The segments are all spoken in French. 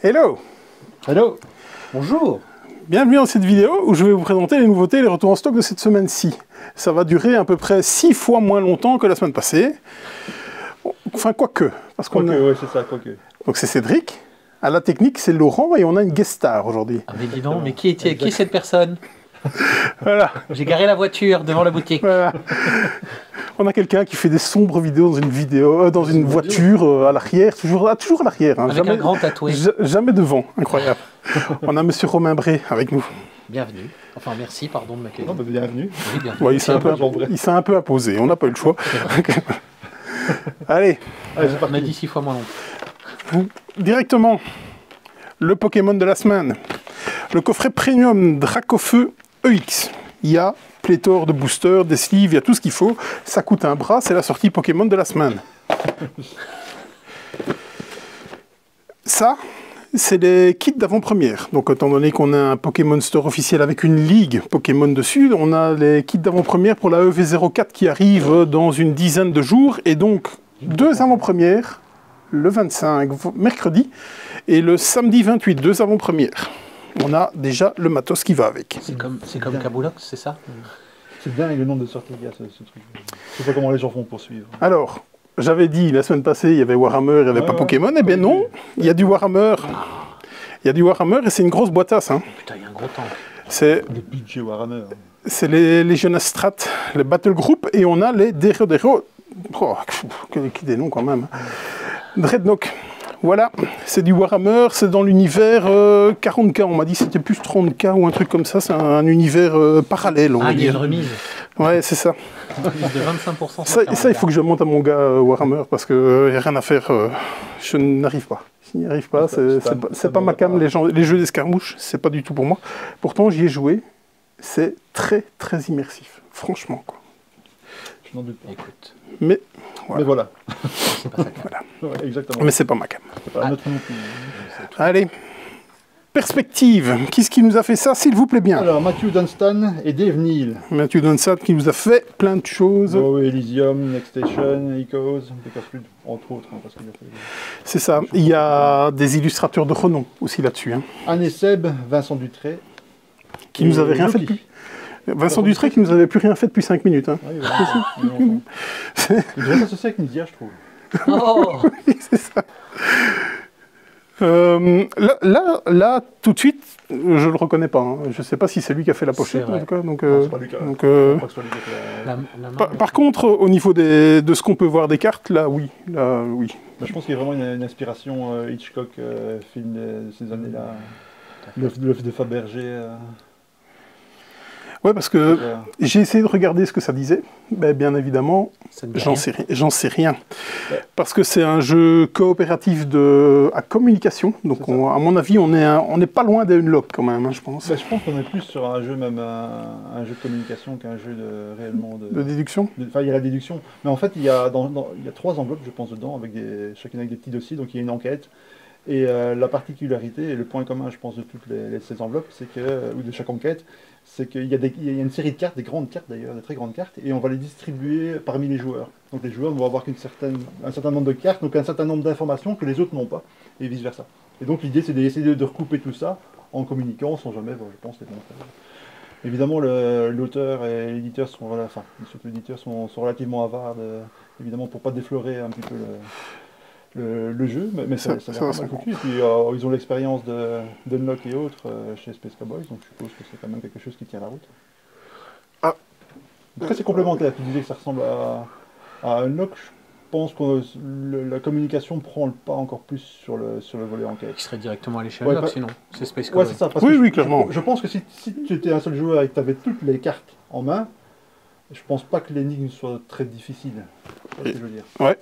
Hello! Hello! Bonjour! Bienvenue dans cette vidéo où je vais vous présenter les nouveautés et les retours en stock de cette semaine-ci. Ça va durer à peu près 6 fois moins longtemps que la semaine passée. Enfin, quoique. Parce qu'on a... Oui, c'est ça, quoique. Donc c'est Cédric. À la technique, c'est Laurent et on a une guest star aujourd'hui. Ah mais dis donc, mais qui est cette personne? Voilà. J'ai garé la voiture devant la boutique. Voilà. On a quelqu'un qui fait des sombres vidéos dans une voiture à l'arrière, toujours à l'arrière. Hein. Avec Jamais, un grand tatoué. Jamais devant, incroyable. On a Monsieur Romain Bré avec nous. Bienvenue. Enfin, merci, pardon de m'accueillir. Non, bah, bienvenue. Oui, bienvenue. Ouais, il s'est un peu imposé, on n'a pas eu le choix. Allez, On m'a dit 6 fois moins long. directement, le Pokémon de la semaine. Le coffret Premium Dracofeu EX. Il y a pléthore de boosters, des sleeves, il y a tout ce qu'il faut. Ça coûte un bras, c'est la sortie Pokémon de la semaine. Ça, c'est les kits d'avant-première. Donc, étant donné qu'on a un Pokémon Store officiel avec une ligue Pokémon dessus, on a les kits d'avant-première pour la EV04 qui arrive dans une dizaine de jours. Et donc, 2 avant-premières, le 25, mercredi, et le samedi 28, 2 avant-premières. On a déjà le matos qui va avec. C'est comme Kaboulox, c'est ça? C'est dingue le nombre de sorties qu'il y a, ce truc. Je sais pas comment les gens font pour suivre. Alors, j'avais dit la semaine passée, il y avait Warhammer, il n'y avait pas Pokémon. Eh bien non, il y a du Warhammer. Il y a du Warhammer et c'est une grosse boîtasse. Hein. Putain, il y a un gros tank. C'est Le budget Warhammer. les Legionnaires Strat, les Battle Group, et on a les Dero. Oh, qui des noms quand même. Dreadnought. Voilà, c'est du Warhammer, c'est dans l'univers 40K. On m'a dit que c'était plus 30K ou un truc comme ça. C'est un univers parallèle, on va Ah, il y a une dire. remise. Ouais, c'est ça. Une remise de 25%. Ça, il faut que je monte à mon gars Warhammer parce qu'il n'y a rien à faire. Je n'arrive pas. Je n'y arrive pas. C'est pas ma cam. Les jeux d'escarmouche, c'est pas du tout pour moi. Pourtant, j'y ai joué. C'est très, très immersif. Franchement, quoi. Je n'en doute pas. Écoute, Mais Mais voilà. c'est pas ça. voilà. Ouais, exactement. Mais c'est pas ma cam. C'est pas notre non plus. Allez. Perspective. Qui est-ce qui nous a fait ça, s'il vous plaît bien? Alors, Matthew Dunstan et Dave Neal. Mathieu Donsat qui nous a fait plein de choses. Go Elysium, Next Station, Echoes, entre autres. Hein, parce qu'il a fait... C'est ça. Il y a des illustrateurs de renom aussi là-dessus. Hein, Anne Seb, Vincent Dutré. qui nous avait rien fait depuis. Vincent Dutré qui nous avait plus rien fait depuis 5 minutes. Hein. Oui, voilà. Il devrait s'associer avec Nidia, je trouve. Oh, C'est ça. Là, tout de suite, je le reconnais pas. Hein. Je sais pas si c'est lui qui a fait la pochette, C'est en vrai. tout cas. Donc, Non, c'est pas lui qui a- donc, je crois que c'est pas lui qui a fait la- la main. par contre, au niveau de ce qu'on peut voir des cartes, là, oui. Là, oui. Bah, je pense qu'il y a vraiment une inspiration Hitchcock, film de ces années-là. L'œuf de Fabergé. Ouais, parce que j'ai essayé de regarder ce que ça disait. Ben, bien évidemment, Ça ne dit j'en rien. sais rien. Ouais. Parce que c'est un jeu coopératif à communication. Donc, C'est ça. à mon avis, on n'est pas loin des Unlock quand même, hein, je pense. Bah, je pense qu'on est plus sur un jeu, même un jeu de communication qu'un jeu réellement de. De déduction. Enfin, il y a la déduction. Mais en fait, il y a 3 enveloppes, je pense, dedans, chacune avec des petits dossiers. Donc, il y a une enquête. Et la particularité et le point commun, je pense, de toutes ces enveloppes, ou de chaque enquête, c'est qu'il y a une série de cartes, des grandes cartes d'ailleurs, des très grandes cartes, et on va les distribuer parmi les joueurs. Donc les joueurs vont avoir un certain nombre de cartes, donc un certain nombre d'informations que les autres n'ont pas, et vice versa. Et donc l'idée, c'est d'essayer de recouper tout ça en communiquant sans jamais, bon, je pense, les montrer. Évidemment, l'auteur et l'éditeur sont, surtout l'éditeur sont relativement avares, évidemment, pour pas déflorer un petit peu le jeu, mais ça a l'air pas mal foutu. Et puis ils ont l'expérience d'Unlock et autres chez Space Cowboys, donc je suppose que c'est quand même quelque chose qui tient la route. Ah. Après, c'est complémentaire. Tu disais que ça ressemble à Unlock. Je pense que la communication prend le pas encore plus sur le volet enquête. Qui serait directement à l'échelle Ouais, là, pas- sinon. C'est Space Ouais, Cowboy. c'est ça. Parce Oui, que oui, clairement. Je pense que si tu étais un seul joueur et que tu avais toutes les cartes en main, je pense pas que l'énigme soit très difficile. C'est ce que je veux dire. Ouais.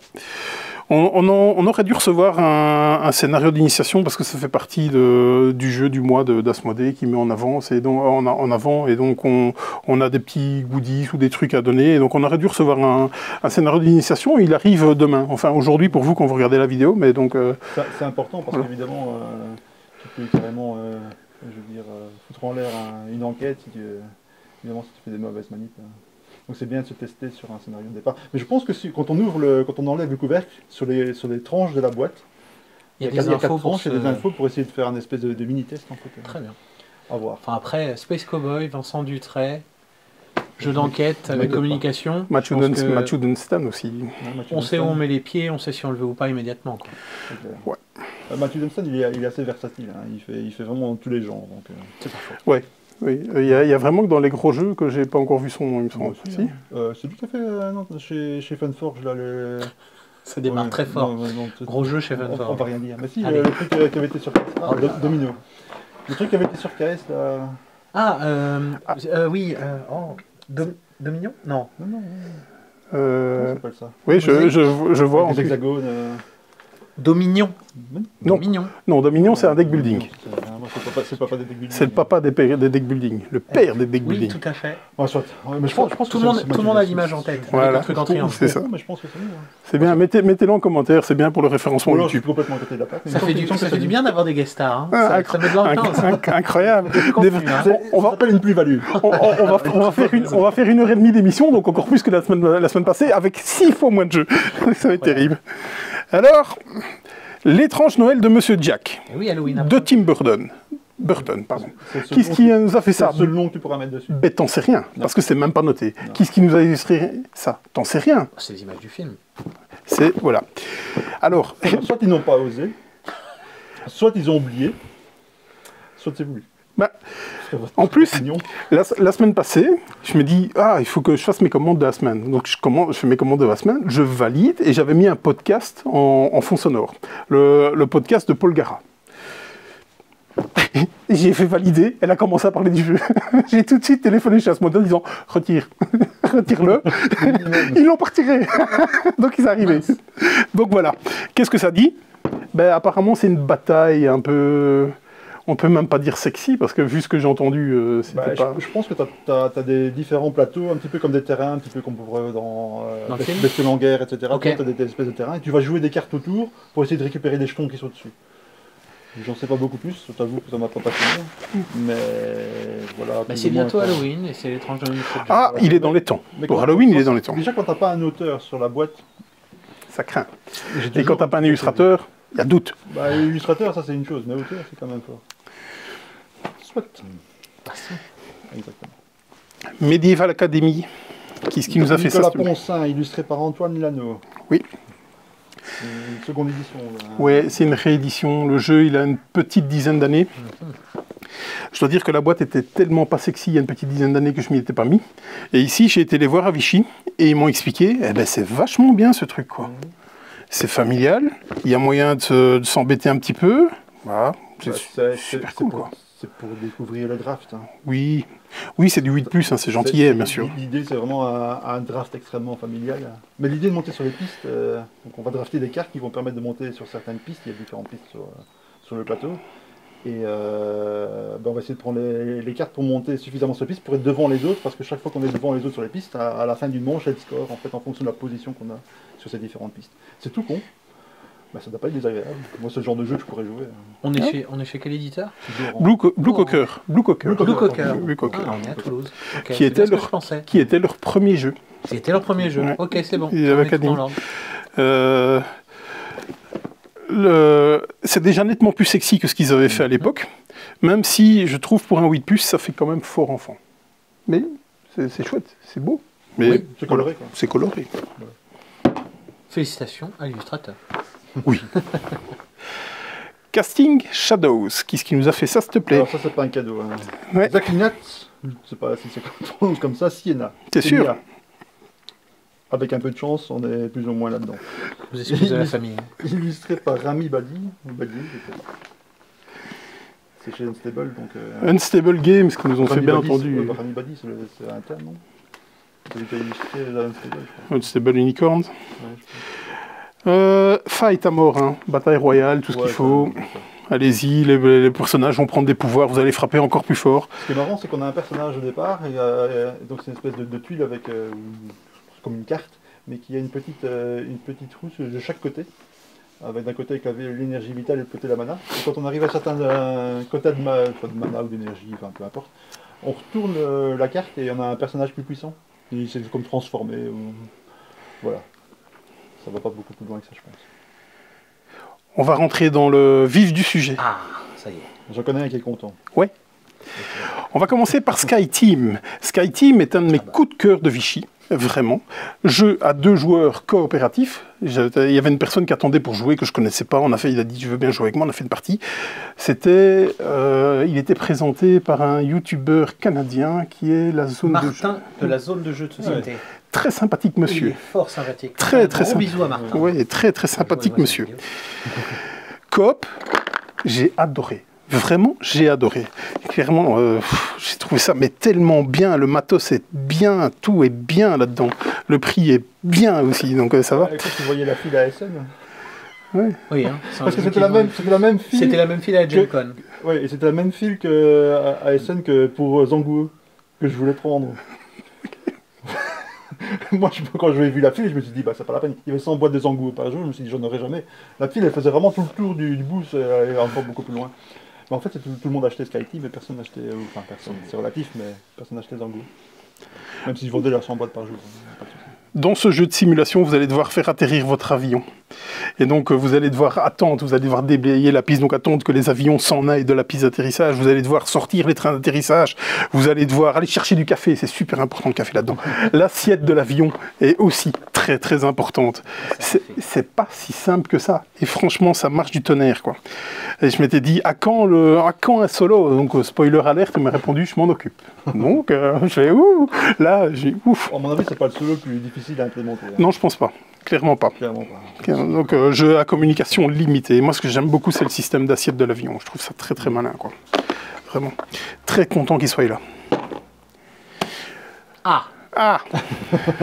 On aurait dû recevoir un scénario d'initiation parce que ça fait partie du jeu du mois d'Asmodée qui met en avant. Et donc on a des petits goodies ou des trucs à donner. Et donc on aurait dû recevoir un scénario d'initiation. Il arrive demain. Enfin aujourd'hui pour vous quand vous regardez la vidéo. Mais donc C'est important parce qu'évidemment, tu peux carrément foutre en l'air une enquête évidemment si tu fais des mauvaises manips. Donc c'est bien de se tester sur un scénario de départ. Mais je pense que quand on enlève le couvercle sur les tranches de la boîte, Il y a il y a des 4 infos pour tranches et des infos pour essayer de faire un espèce de mini-test en fait. Très bien. À voir. Enfin après, Space Cowboy, Vincent Dutray, jeu d'enquête avec m'inquiète communication. Matthew je pense que Matthew Dunstan aussi. Ouais, Matthew on sait où Dunstan, on met les pieds, on sait si on le veut ou pas immédiatement. Quoi. c'est clair. Ouais. Matthew Dunstan, il est assez versatile. Hein. Il fait vraiment tous les genres. Donc, C'est pas faux. Oui, il y a vraiment que dans les gros jeux que j'ai pas encore vu son nom, il me moi semble. aussi, Si. hein. C'est tout à fait non, chez Funforge là. Ça démarre Ouais, très fort. non, Gros jeu chez on va Funforge. rien dire. Mais si, Allez. le truc qui avait été sur KS, Oh là là. Domino. Le truc qui avait été sur KS là. Oui. Dominion. Non. Non, comment Euh, ça s'appelle ça? oui, je vois. En Avec des plus. hexagones. Dominion. Non. Dominion. Non, Dominion, c'est un deck building. C'est le papa des deck building. C'est le papa des deck building, le père des deck Oui, building. tout à fait. Ouais, soit. Ouais, mais je pense Tout que le c'est monde a l'image en tête. Voilà. Avec un truc en triangle. C'est ça. Mais je pense que c'est mieux. Hein. C'est bien, mettez-le en commentaire, c'est bien pour le référencement Ou alors, je suis YouTube. complètement à côté de la plaque. mais Ça il me fait semble que du bien d'avoir des guest stars. Hein. Ah, Ça met de l'ambiance. Incroyable. Contenu, Des- hein. on Ça va, s'appelle une plus-value. on va faire 1h30 d'émission, donc encore plus que la semaine passée, avec 6 fois moins de jeux. Ça va être terrible. Alors, l'étrange Noël de Monsieur Jack, Et oui, Halloween. de Tim Burton. Pardon. C'est Qui est-ce qui nous a fait C'est ça? le seul nom que tu pourras mettre dessus. Ben, t'en sais rien, parce que c'est même pas noté. Qui est-ce qui nous a illustré ça? T'en sais rien. C'est les images du film. C'est, voilà. Alors, Soit ils n'ont pas osé, soit ils ont oublié, soit c'est voulu. bah, C'est votre en plus, opinion. la semaine passée, je me dis, il faut que je fasse mes commandes de la semaine. Donc, je fais mes commandes de la semaine, je valide, et j'avais mis un podcast en fond sonore. Le podcast de Paul Gara. J'ai fait valider, elle a commencé à parler du jeu. J'ai tout de suite téléphoné chez Asmodee en disant, retire-le. Ils l'ont pas retiré. Donc, ils arrivaient. Donc, voilà. Qu'est-ce que ça dit? Ben, apparemment, c'est une bataille un peu... On peut même pas dire sexy, parce que vu ce que j'ai entendu, c'était Bah, pas... je pense que tu as des différents plateaux, un petit peu comme des terrains, un petit peu comme pour dans Dans le film Bestiole en guerre, etc. Ok. Tu as des espèces de terrains et tu vas jouer des cartes autour pour essayer de récupérer des jetons qui sont dessus. J'en sais pas beaucoup plus, je t'avoue que ça m'a pas passionné. Mais voilà. Bah, plus c'est ou moins, bientôt quoi. Halloween et c'est l'étrange de Monsieur Jack. Ah, il est dans les temps. Mais Pour quand- Halloween, il est dans les temps. Déjà, quand t'as pas un auteur sur la boîte, Ça craint. j'ai Et toujours- quand t'as pas un illustrateur, il y a doute. Bah, illustrateur, ça c'est une chose, mais auteur, c'est quand même fort. Soit. Exactement. Medieval Academy. Qui nous a fait ça? Nicolas s'il te plaît Poncin, illustré par Antoine Lano. Oui. Une seconde édition. Là. Ouais, c'est une réédition. Le jeu, il a une petite dizaine d'années. Je dois dire que la boîte était tellement pas sexy il y a une petite dizaine d'années que je m'y étais pas mis. Et ici, j'ai été les voir à Vichy et ils m'ont expliqué, eh ben, c'est vachement bien ce truc, quoi. C'est familial, il y a moyen de s'embêter un petit peu. Voilà, c'est super cool, quoi. C'est pour découvrir le draft. Hein. Oui, c'est du 8+, hein, c'est gentillet, bien sûr. L'idée, c'est vraiment un draft extrêmement familial. Mais l'idée de monter sur les pistes, donc on va drafter des cartes qui vont permettre de monter sur certaines pistes. Il y a différentes pistes sur le plateau. Et on va essayer de prendre les cartes pour monter suffisamment sur les pistes pour être devant les autres, parce que chaque fois qu'on est devant les autres sur les pistes, à la fin d'une manche, elle score en fait en fonction de la position qu'on a sur ces différentes pistes. C'est tout con. Bah, ça doit pas être désagréable. Moi, c'est le genre de jeu que je pourrais jouer. On est chez quel éditeur? Blue Cocker. Blue Cocker. Blue Cocker. Ah, on est à Toulouse. Ok, Qui c'est était bien ce que leur- je pensais. Qui était leur premier jeu. C'était leur premier jeu. Ouais. Ok, c'est bon. Ils avaient On est tout Academy. dans l'ordre. C'est déjà nettement plus sexy que ce qu'ils avaient fait à l'époque, même si je trouve pour un 8+, ça fait quand même fort enfant. Mais c'est chouette, c'est beau. Mais Oui, c'est coloré, quoi. C'est coloré. Félicitations à l'illustrateur. Oui. Casting Shadows, qui ce qui nous a fait ça, s'il te plaît? Alors ça, c'est pas un cadeau. Hein. Ouais. Zakinat, c'est pas si c'est comme ça, Siena. T'es sûr? Siena. Avec un peu de chance, on est plus ou moins là-dedans. Vous excusez la famille. Illustré par Rami Badi. ou Badi, je sais pas. C'est chez Unstable, donc... Unstable Games, qui nous ont fait Rami bien Badi, entendu. Rami Badi, c'est un terme, non? C'est lui qui a illustré la Unstable, je crois. Unstable Unicorns. Ouais, je crois. Fight à mort, hein. Bataille royale, tout ce Ouais, qu'il faut. ça. Allez-y, les personnages vont prendre des pouvoirs, vous allez frapper encore plus fort. Ce qui est marrant, c'est qu'on a un personnage au départ, et donc c'est une espèce de tuile avec comme une carte, mais qui a une petite roue de chaque côté, avec d'un côté avec l'énergie vitale et de l'autre côté la mana. Et quand on arrive à certains quotas de mana ou d'énergie, enfin peu importe, on retourne la carte et on a un personnage plus puissant. Et c'est comme transformé. Voilà. Ça va pas beaucoup plus loin que ça, je pense. On va rentrer dans le vif du sujet. Ah, ça y est. J'en connais un qui est content. Ouais. On va commencer par SkyTeam. SkyTeam est un de mes coups de cœur de Vichy, vraiment. Jeu à 2 joueurs coopératifs. Il y avait une personne qui attendait pour jouer que je connaissais pas. Il a dit je veux bien jouer avec moi. On a fait une partie. Il était présenté par un YouTuber canadien qui est la zone de jeu. Martin de la zone de jeu de société. Très sympathique Il monsieur. est fort sympathique. Très Un très gros bisou à Martin. Oui, très très sympathique monsieur. Coop, j'ai adoré. Vraiment, j'ai adoré. Clairement, j'ai trouvé ça mais tellement bien. Le matos est bien, tout est bien là-dedans. Le prix est bien aussi, donc ça va. Écoute, tu voyais la file à SN. Oui, hein, Parce que c'était la même file. C'était la même file à Gen Con. Oui, et c'était la même file que à SN que pour Zanguo, que je voulais prendre. Moi, quand j'ai vu la file, je me suis dit, bah, c'est pas la peine. Il y avait 100 boîtes de Zanguo par jour, je me suis dit, j'en aurais jamais. La file, elle faisait vraiment tout le tour du booth, elle allait encore beaucoup plus loin. Mais en fait, tout le monde achetait SkyTeam, mais personne n'achetait. Enfin, personne, c'est relatif, mais personne n'achetait Zanguo. Même s'ils vendaient leurs 100 boîtes par jour. Pas de souci. Dans ce jeu de simulation, vous allez devoir faire atterrir votre avion. Et donc, vous allez devoir attendre, vous allez devoir déblayer la piste, donc attendre que les avions s'en aillent de la piste d'atterrissage. Vous allez devoir sortir les trains d'atterrissage. Vous allez devoir aller chercher du café, c'est super important le café là-dedans. L'assiette de l'avion est aussi très très importante. C'est pas si simple que ça. Et franchement, ça marche du tonnerre, quoi. Et je m'étais dit, à quand un solo? Donc, spoiler alerte, il m'a répondu, je m'en occupe. Donc, je fais ouh, là, j'ai ouf. À mon avis, c'est pas le solo le plus difficile à implémenter. Hein. Non, je pense pas. Clairement pas. Clairement pas. Donc, jeu à communication limitée. Moi, ce que j'aime beaucoup, c'est le système d'assiette de l'avion. Je trouve ça très très malin, quoi. Vraiment. Très content qu'il soit là. Ah, Ah,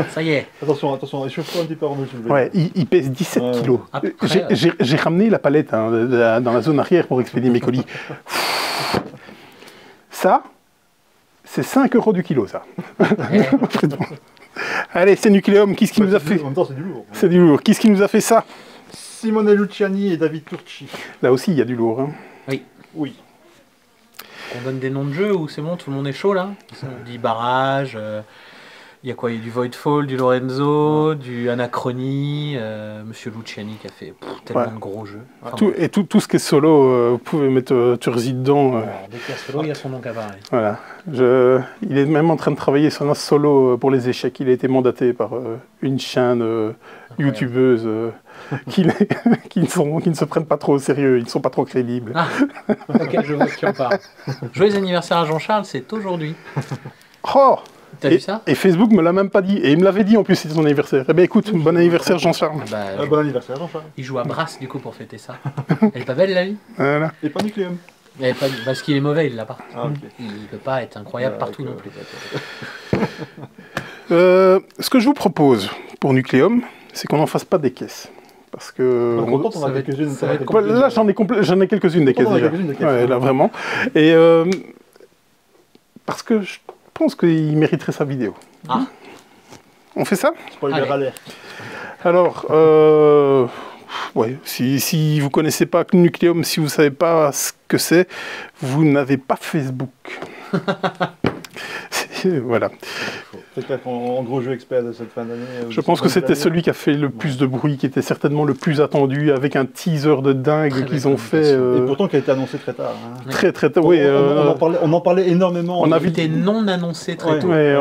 ça y est. Attention, échauffe-toi un petit peu avant de le soulever. ouais, il pèse 17 kilos. Après, J'ai ramené la palette dans la zone arrière pour expédier mes colis. Ça, c'est 5 € du kilo, ça. Allez, c'est Nucleum. Qu'est-ce qui nous a fait? En même temps, c'est du lourd. C'est du lourd. Qu'est-ce qui nous a fait ça? Simone Luciani et David Turchi. Là aussi, il y a du lourd. Hein. Oui. on donne des noms de jeux ou c'est bon, tout le monde est chaud là? On dit barrage. Il y a quoi? Il y a du Voidfall, du Lorenzo, du Anachronie, Monsieur Luciani qui a fait tellement de gros jeux. Enfin, tout ce qui est solo, vous pouvez mettre Turzi dedans. dès qu'il y a solo, il y a son nom qui apparaît. Voilà. Il est même en train de travailler sur un solo pour les échecs. Il a été mandaté par une chaîne youtubeuse qui ne se prennent pas trop au sérieux. Ils ne sont pas trop crédibles. Ah, ok, je vois ce qui en parle. Joyeux anniversaire à Jean-Charles, c'est aujourd'hui. Oh! T'as vu ça? Et Facebook me l'a même pas dit. Et il me l'avait dit en plus, c'était son anniversaire. Eh bien écoute, bon anniversaire Jean-Charles. Bon anniversaire Jean-Charles. Il joue à Brass du coup pour fêter ça. Elle est pas belle la vie? Voilà. Et pas Nucleum. Parce qu'il est mauvais, il l'a pas. Ah, ok. Il peut pas être incroyable partout non plus. Ce que je vous propose pour Nucleum, c'est qu'on n'en fasse pas des caisses. Parce que... on a quelques-unes. Là, j'en ai quelques-unes des caisses déjà. Ouais, là, vraiment. Et parce que je pense qu'il mériterait sa vidéo. Ah. On fait ça? Spoiler alert. Alors, ouais, si vous ne connaissez pas Nucleum, si vous ne savez pas ce que c'est, vous n'avez pas Facebook. Voilà. C'est peut-être en gros jeu expert de cette fin d'année. Je pense que c'était celui qui a fait le plus de bruit, qui était certainement le plus attendu, avec un teaser de dingue qu'ils ont fait. Et pourtant qui a été annoncé très tard. Hein. Très tard, oui. On en parlait énormément. On a vu des non annoncés très tôt. Ouais,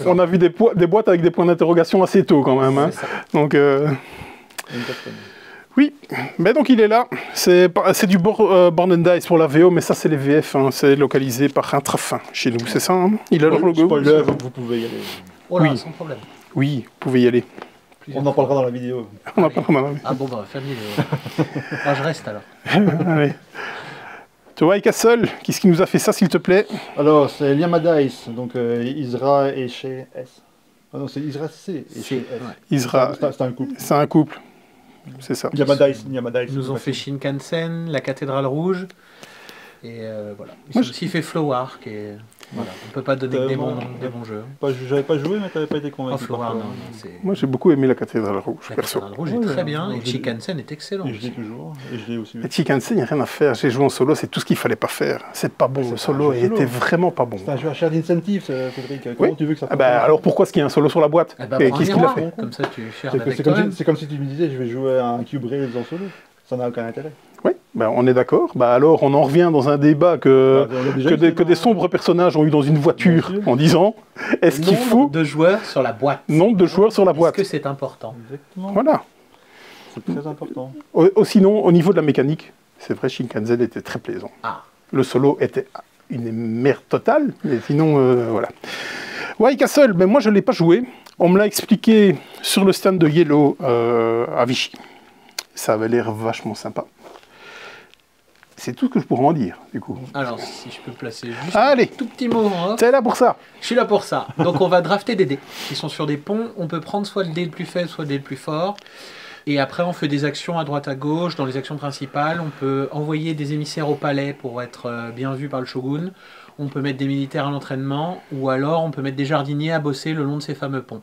on a vu des boîtes avec des points d'interrogation assez tôt quand même. Hein. Donc, oui, mais donc il est là. C'est du Born and Dice pour la VO, mais ça c'est les VF. Hein. C'est localisé par Intrafin chez nous, c'est ça hein? Il a leur logo. Spoiler, vous pouvez y aller. Oh là, Oui. sans problème. Oui, vous pouvez y aller. On en parlera dans la vidéo. On en parlera dans la Ah bon, bah, fermez le... Ah, je reste alors. Allez. Toi, Castle, qu'est-ce qui nous a fait ça, s'il te plaît? Alors, c'est Liama Dice, donc Isra et chez S. Ah non, c'est Isra C et chez S. Isra, c'est un couple. c'est un couple. C'est ça. Liama Dice. Ils nous ont fait Shinkansen, la cathédrale rouge. Et voilà. Ils ont aussi fait Flowar, qui est... Voilà. On ne peut pas donner que des bons jeux. J'avais pas joué, mais tu n'avais pas été convaincu. Flowar, non. Moi, j'ai beaucoup aimé la cathédrale rouge, La perso. cathédrale rouge est très bien, et Shinkansen est excellent. Et je l'ai toujours, et je l'ai aussi. Et Chikansen, il n'y a rien à faire. J'ai joué en solo, c'est tout ce qu'il fallait pas faire. C'est pas bon. Le solo était vraiment pas bon. C'est un jeu à share d'incentive, Cédric. Comment tu veux que ça fasse alors pourquoi est-ce qu'il y a un solo sur la boîte? Qu'est-ce qu'il a fait? Comme ça, tu shares avec toi. C'est comme si tu me disais, je vais jouer à un Cube Rails en solo. ça n'a aucun intérêt. Oui, ben, on est d'accord. Ben, alors, on en revient dans un débat que, On a déjà que des sombres personnages ont eu dans une voiture Bien sûr. en disant est-ce qu'il faut Nombre de joueurs sur la boîte. nombre de joueurs sur la Est-ce boîte. que c'est important? Exactement. Voilà. C'est très important. Sinon, au niveau de la mécanique, c'est vrai, Shinkansen était très plaisant. Ah. Le solo était une merde totale, mais sinon, voilà. White Castle, ben moi je ne l'ai pas joué. On me l'a expliqué sur le stand de Yellow à Vichy. Ça avait l'air vachement sympa. C'est tout ce que je pourrais en dire, du coup. Alors, si je peux placer juste Allez. un tout petit mot en off. C'est là pour ça. Je suis là pour ça. Donc, on va drafter des dés qui sont sur des ponts. On peut prendre soit le dé le plus faible, soit le dé le plus fort. Et après, on fait des actions à droite à gauche. Dans les actions principales, on peut envoyer des émissaires au palais pour être bien vu par le shogun. On peut mettre des militaires à l'entraînement. Ou alors, on peut mettre des jardiniers à bosser le long de ces fameux ponts.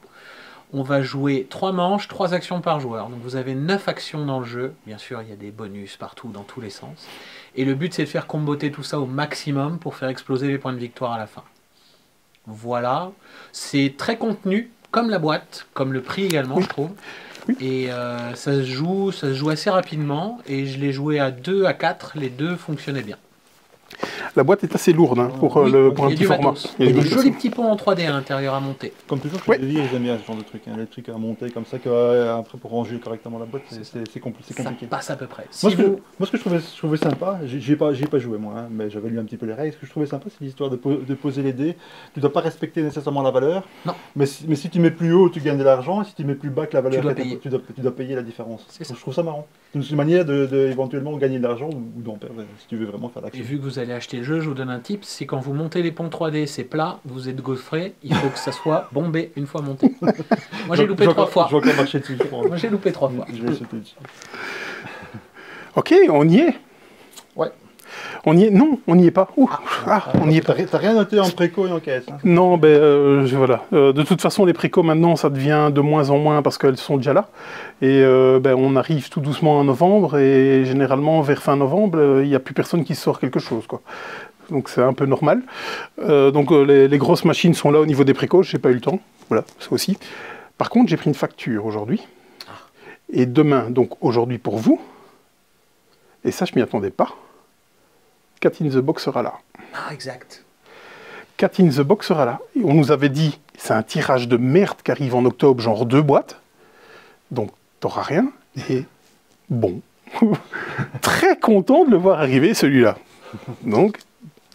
On va jouer 3 manches, 3 actions par joueur. Donc vous avez 9 actions dans le jeu. Bien sûr, il y a des bonus partout, dans tous les sens. Et le but, c'est de faire comboter tout ça au maximum pour faire exploser les points de victoire à la fin. Voilà. C'est très contenu, comme la boîte, comme le prix également, je trouve. Oui. Et ça se joue assez rapidement. Et je l'ai joué à 2, à 4. Les deux fonctionnaient bien. La boîte est assez lourde hein, pour, Oui, pour un il y a petit du format. matos. Il y a du des matos. jolis petits ponts en 3D à l'intérieur à monter. Comme toujours, Ouais. je j'aime bien ce genre de trucs. Hein. Les trucs à monter comme ça, après pour ranger correctement la boîte, c'est compliqué. Ça passe à peu près. Moi, Si ce que, vous- moi, ce que je trouvais sympa, j'ai pas joué moi, hein, mais j'avais lu un petit peu les règles. Ce que je trouvais sympa, c'est l'histoire de poser les dés. Tu dois pas respecter nécessairement la valeur. Non. Mais si tu mets plus haut, tu gagnes de l'argent. Et si tu mets plus bas que la valeur, dois qui est- payer. tu dois payer la différence. C'est ça. Je trouve ça marrant. C'est une manière de éventuellement gagner de l'argent ou d'en perdre si tu veux vraiment faire Et l'action. vu que vous allez acheter le jeu, je vous donne un tip, c'est quand vous montez les ponts 3D, c'est plat, vous êtes gaufré, il faut que ça soit bombé une fois monté. Moi j'ai loupé Je vais 3 encore- fois. Je vais encore marcher dessus. Moi j'ai loupé 3 fois. Je vais sauter dessus. Ok, on y est. Ouais. On y est. Non, on n'y est pas. Ouh. On y est pas. T'as rien noté en préco et en caisse. Hein. Non, ben voilà. De toute façon, les précos maintenant, ça devient de moins en moins parce qu'elles sont déjà là. Et ben, on arrive tout doucement en novembre et généralement vers fin novembre, il n'y a plus personne qui sort quelque chose, quoi. Donc c'est un peu normal. Donc les grosses machines sont là au niveau des précos. J'ai pas eu le temps. Voilà, ça aussi. Par contre, j'ai pris une facture aujourd'hui et demain. Donc aujourd'hui pour vous. Et ça, je m'y attendais pas. Cat in the Box sera là. Ah exact. Cat in the Box sera là. Et on nous avait dit, c'est un tirage de merde qui arrive en octobre, genre 2 boîtes. Donc, t'auras rien. Et bon, très content de le voir arriver, celui-là. Donc,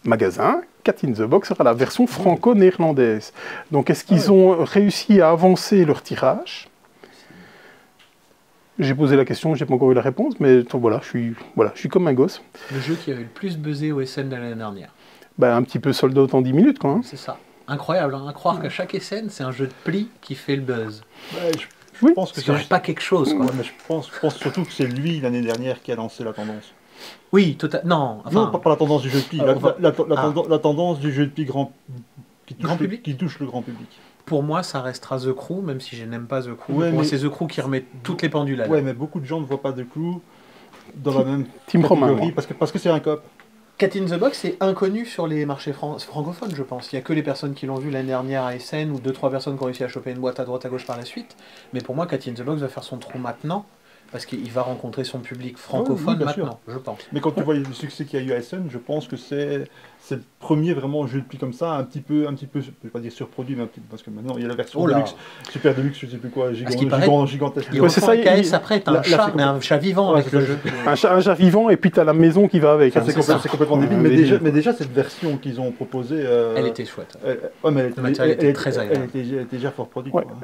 magasin, Cat in the Box sera la version franco-néerlandaise. Donc, est-ce qu'ils ont réussi à avancer leur tirage? J'ai posé la question, j'ai pas encore eu la réponse, mais voilà, je suis comme un gosse. Le jeu qui avait le plus buzzé au SN de l'année dernière. Ben, un petit peu sold out en 10 minutes, quoi. Hein. C'est ça. Incroyable, hein, à croire qu'à chaque SN, c'est un jeu de pli qui fait le buzz. Ouais, je Oui. pense que Ça change pas quelque chose, quoi. Ouais, mais je pense surtout que c'est lui l'année dernière qui a lancé la tendance. Oui, total. Non, enfin, Non, pas la tendance du jeu de pli, on va- la tendance du jeu de pli Grand public. qui touche le grand public. pour moi, ça restera The Crew, même si je n'aime pas The Crew. Ouais, Pour moi, mais- c'est The Crew qui remet toutes les pendules à l'heure. Ouais, mais beaucoup de gens ne voient pas de Crew dans la même Team Romain, catégorie moi. parce que c'est un cop. Cat in the Box est inconnu sur les marchés francophones, je pense. Il n'y a que les personnes qui l'ont vu l'année dernière à SN ou 2-3 personnes qui ont réussi à choper une boîte à droite à gauche par la suite. Mais pour moi, Cat in the Box va faire son trou maintenant parce qu'il va rencontrer son public francophone oui, bien sûr. maintenant, je pense. Mais quand tu vois le succès qu'il y a eu à Essen, je pense que c'est le premier vraiment jeu de pli comme ça, un petit peu, je vais pas dire surproduit, mais un petit, parce que maintenant il y a la version Oh là. Deluxe, super Deluxe, je sais plus quoi, qu'il paraît- gigantesque. Il Ouais, c'est reprend ça, un KS après, t'as là, un chat, c'est mais un chat vivant Ouais, avec c'est le ça. jeu. Un chat vivant et puis t'as la maison qui va avec. Ça, hein. c'est ça. complètement débile, Ouais, débile. mais déjà cette version qu'ils ont proposée, Elle était chouette. ouais, mais Le matériel était très agréable. elle était déjà fort produite. Ouais. quoi.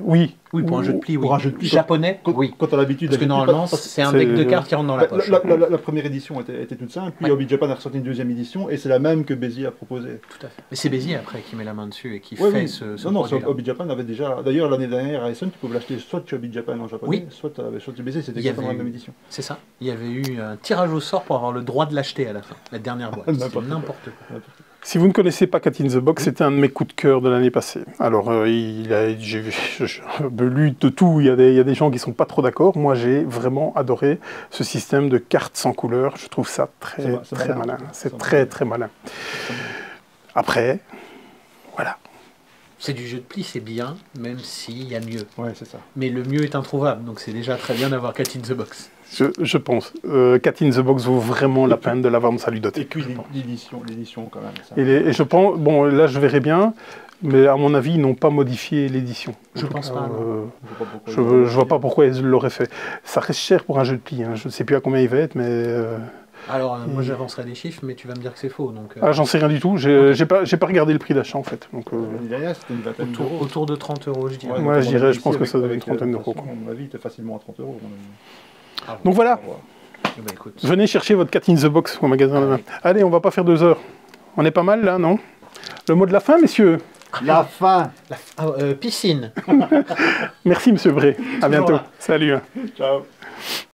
Oui. Oui, pour un jeu de pli, oui. Pour un jeu de pli, Japonais, Quand, oui. quand t'as l'habitude, Parce que normalement, c'est un deck de cartes qui rentre dans la poche. La première édition était toute simple, puis Ouais. Hobby Japan a ressorti une deuxième édition, et c'est la même que Béziers a proposée. Tout à fait. Mais c'est Béziers après qui met la main dessus et qui Ouais, fait oui. ce non, produit-là. Hobby Japan avait déjà. D'ailleurs, l'année dernière à Essen, tu pouvais l'acheter soit chez Hobby Japan en japonais, Oui. soit chez Béziers, c'était Il y exactement la avait même eu- édition. C'est ça. Il y avait eu un tirage au sort pour avoir le droit de l'acheter à la fin. La dernière boîte. N'importe C'était quoi. n'importe quoi. Si vous ne connaissez pas Cat in the Box, c'était un de mes coups de cœur de l'année passée. Alors, j'ai lu de tout, il y a des gens qui ne sont pas trop d'accord. Moi, j'ai vraiment adoré ce système de cartes sans couleur. Je trouve ça C'est très malin. malin. C'est C'est très, malin. très malin. Après, voilà. C'est du jeu de pli, c'est bien, même s'il y a mieux. Ouais, c'est ça. Mais le mieux est introuvable, donc c'est déjà très bien d'avoir Cat in the Box. Je pense. Cat in the Box vaut vraiment la peine de l'avoir dans sa Et ludothèque. puis l'édition quand même. Ça. Et je pense, bon, là je verrai bien, mais à mon avis, ils n'ont pas modifié l'édition. Je pense pas, non. Je vois pas pourquoi ils l'auraient fait. Ça reste cher pour un jeu de pli. Hein. Je ne sais plus à combien il va être, mais. Alors, moi j'avancerai des chiffres, mais tu vas me dire que c'est faux. Donc, Ah, j'en sais rien du tout. J'ai pas regardé le prix d'achat en fait. Donc, L'année dernière, c'était une vingtaine d'euros. autour de 30 euros, je dirais. Ouais, je dirais, je pense que Ici, ça doit être avec une trentaine d'euros. À mon avis, il était facilement à 30 euros. Donc voilà, Eh ben, écoute. venez chercher votre Cat in the Box au magasin là-bas. Allez, on va pas faire 2 heures. On est pas mal là, non? Le mot de la fin, messieurs. La fin. Piscine. Merci, monsieur Bray. À bientôt. là. Salut. Hein. Ciao.